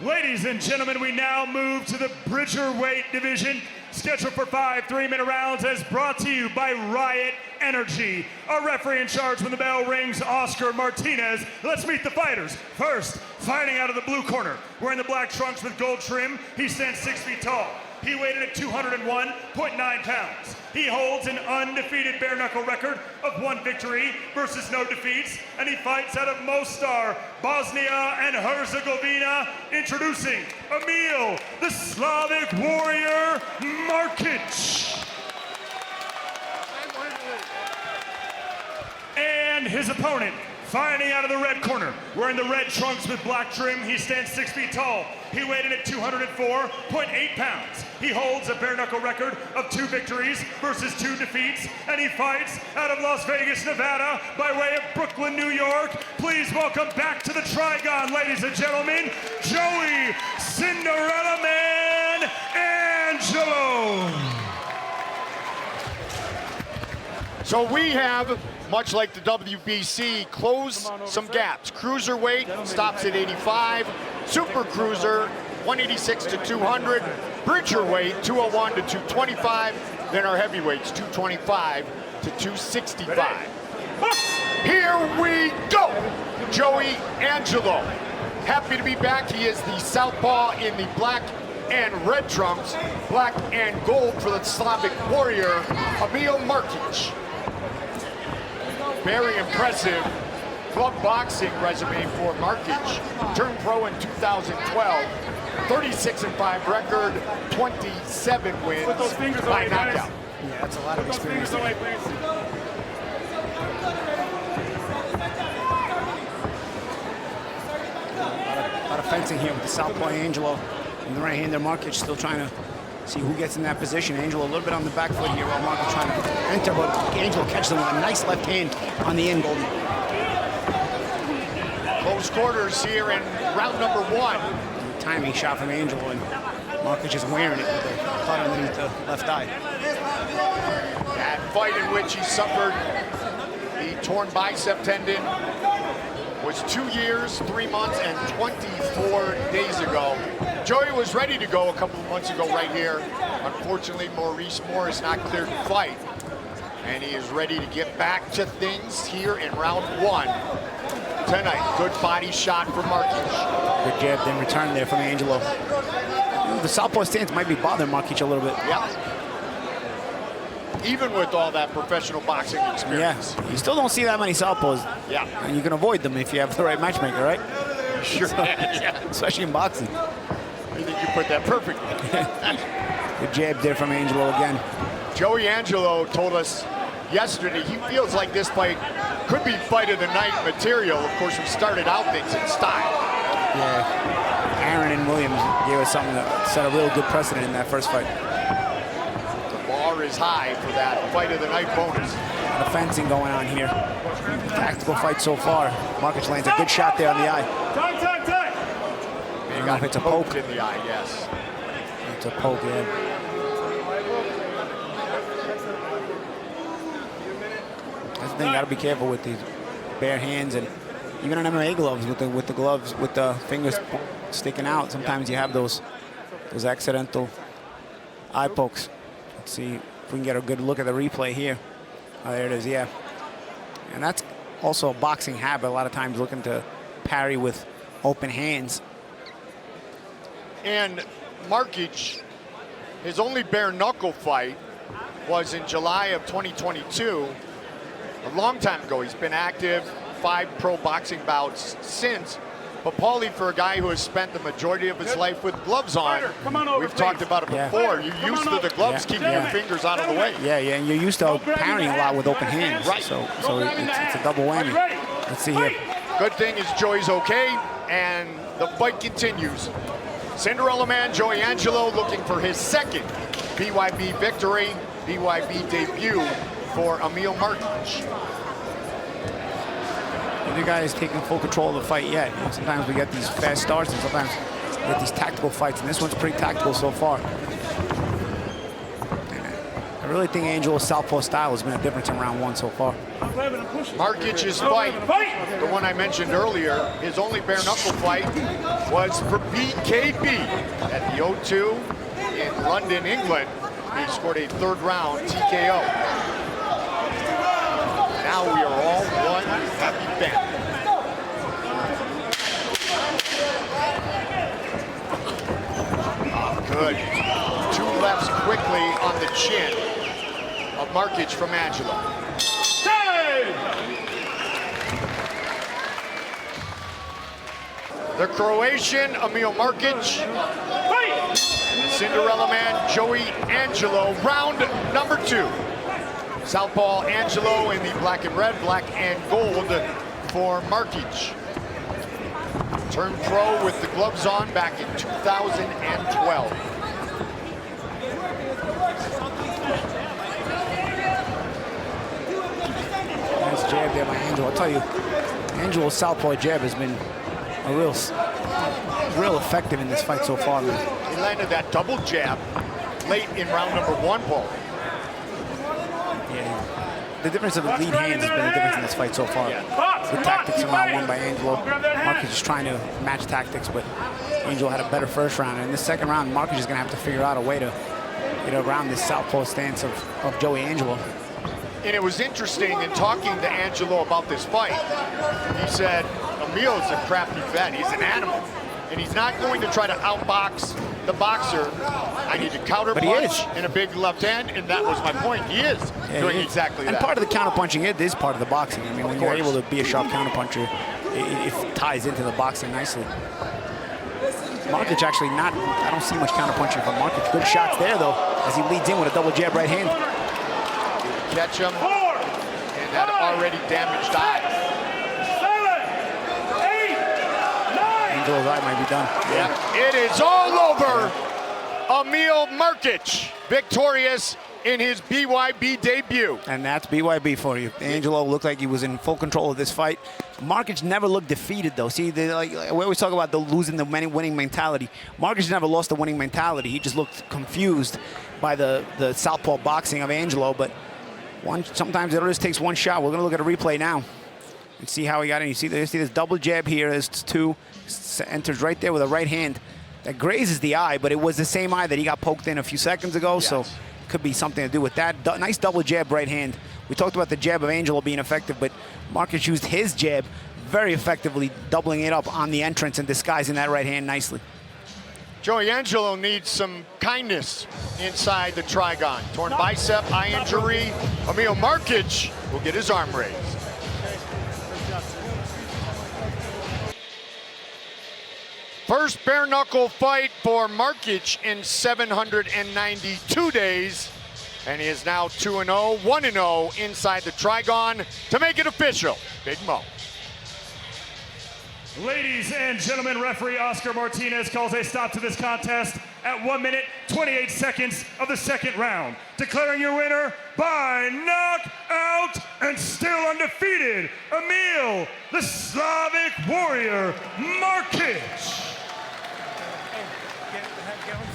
Ladies and gentlemen, we now move to the Bridgerweight division, scheduled for 5 3-minute rounds, as brought to you by Riot Energy. Our referee in charge when the bell rings, Oscar Martinez. Let's meet the fighters. First, fighting out of the blue corner, wearing the black trunks with gold trim, he stands 6 feet tall. He weighed in at 201.9 pounds. He holds an undefeated bare knuckle record of 1 victory versus no defeats, and he fights out of Mostar, Bosnia and Herzegovina. Introducing Emil, the Slavic warrior, Markic. And his opponent, fighting out of the red corner, wearing the red trunks with black trim, he stands 6 feet tall. He weighed in at 204.8 pounds. He holds a bare knuckle record of 2 victories versus 2 defeats, and he fights out of Las Vegas, Nevada, by way of Brooklyn, New York. Please welcome back to the Trigon, ladies and gentlemen, Joey Cinderella Man Angelo. So we have, much like the WBC, closed some gaps. Cruiserweight stops at 85. Super Cruiser, 186 to 200. Bridgerweight, 201 to 225. Then our heavyweights, 225 to 265. Here we go! Joey Angelo. Happy to be back. He is the southpaw in the black and red trunks. Black and gold for the Slavic warrior, Emil Markic. Very impressive club boxing resume for Markic. Turned pro in 2012, 36-5 record, 27 wins by knockout. Yeah, that's a lot of experience. A lot of fencing here with the southpaw Angelo. And the right-hander Markic still trying to see who gets in that position. Angelo a little bit on the back foot here while Markic trying to enter, but Angelo catches him with a nice left hand on the end, Goldie. Close quarters here in round number 1. Timing shot from Angelo, and Markic is wearing it with the cut underneath the left eye. That fight in which he suffered the torn bicep tendon was 2 years, 3 months, and 24 days ago. Joey was ready to go a couple of months ago right here. Unfortunately, Maurice Morris not cleared to fight. And he is ready to get back to things here in round 1 tonight. Good body shot for Markic. Good jab, then return there from Angelo. The southpaw stance might be bothering Markic a little bit. Yeah. Even with all that professional boxing experience. Yeah, you still don't see that many southpaws. Yeah. And you can avoid them if you have the right matchmaker, right? Sure. Yeah. Especially in boxing. I think you put that perfectly. Good jab there from Angelo again. Joey Angelo told us yesterday he feels like this fight could be fight of the night material. Of course, we started out things in style. Yeah. Aaron and Williams gave us something that set a real good precedent in that first fight. The bar is high for that fight of the night bonus. The fencing going on here. Tactical fight so far. Markic lands a good shot there on the eye. Time. He got it's a poke in the eye, yes. It's a poke, yeah. That's the thing, gotta be careful with these bare hands, and even on MMA gloves with the gloves with the fingers sticking out. Sometimes you have those accidental eye pokes. Let's see if we can get a good look at the replay here. Oh, there it is, yeah. And that's also a boxing habit. A lot of times looking to parry with open hands. And Markic, his only bare knuckle fight was in July of 2022. A long time ago. He's been active, 5 pro boxing bouts since. But Paulie, for a guy who has spent the majority of his life with gloves on, we've talked about it before. You're used to the gloves keeping your fingers out of the way. Yeah, and you're used to parrying a lot with open hands. Right. So it's a double whammy. Let's see here. Good thing is Joey's okay, and the fight continues. Cinderella Man, Joey Angelo, looking for his second BYB victory, BYB debut for Emil Markic. Neither guy is taking full control of the fight yet. You know, sometimes we get these fast starts, and sometimes we get these tactical fights, and this one's pretty tactical so far. And really think Angelo's southpaw style has been a difference in round 1 so far. Markic's fight, the one I mentioned earlier, his only bare knuckle fight was for BKB at the O2 in London, England. He scored a 3rd round TKO. Now we are all one happy band. Good. 2 lefts quickly on the chin of Markic from Angelo. The Croatian, Emil Markic, and the Cinderella Man, Joey Angelo, round number 2. Southpaw Angelo in the black and red, black and gold for Markic. Turned pro with the gloves on back in 2012. Nice jab there by Angelo. I'll tell you, Angelo's southpaw jab has been a real effective in this fight so far, man. He landed that double jab late in round number 1, Paul. Yeah. The difference of the lead hands has been the difference in this fight so far. Good tactics in round 1 by Angelo. Markic is trying to match tactics, but Angelo had a better first round. And in the second round, Markic is going to have to figure out a way to get around this southpaw stance of Joey Angelo. And it was interesting in talking to Angelo about this fight. He said, Emil's a crafty vet. He's an animal. And he's not going to try to outbox the boxer. I need to counter punch in a big left hand, and that was my point. He is doing exactly that. And part of the counterpunching, it is part of the boxing. I mean, when you're able to be a sharp counterpuncher, it ties into the boxing nicely. Markic actually I don't see much counterpunching from Markic. Good shots there, though, as he leads in with a double jab right hand. Catch him, and that already damaged eye. Angelo's eye might be done. Yeah, it is all over. Emil Markic, victorious in his BYB debut. And that's BYB for you. Angelo looked like he was in full control of this fight. Markic never looked defeated, though. See, we always talk about the losing the winning mentality. Markic never lost the winning mentality. He just looked confused by the southpaw boxing of Angelo. But sometimes it just takes one shot. We're going to look at a replay now and see how he got in. You see this double jab here. There's 2. Enters right there with a right hand that grazes the eye, but it was the same eye that he got poked in a few seconds ago, so it could be something to do with that. Nice double jab right hand. We talked about the jab of Angelo being effective, but Markic used his jab very effectively, doubling it up on the entrance and disguising that right hand nicely. Joey Angelo needs some kindness inside the Trigon. Torn bicep, eye injury. Emil Markic will get his arm raised. First bare knuckle fight for Markic in 792 days. And he is now 2-0, 1-0 inside the Trigon to make it official. Big Mo. Ladies and gentlemen, referee Oscar Martinez calls a stop to this contest at 1 minute, 28 seconds of the second round. Declaring your winner by knockout and still undefeated, Emil, the Slavic Warrior, Markic.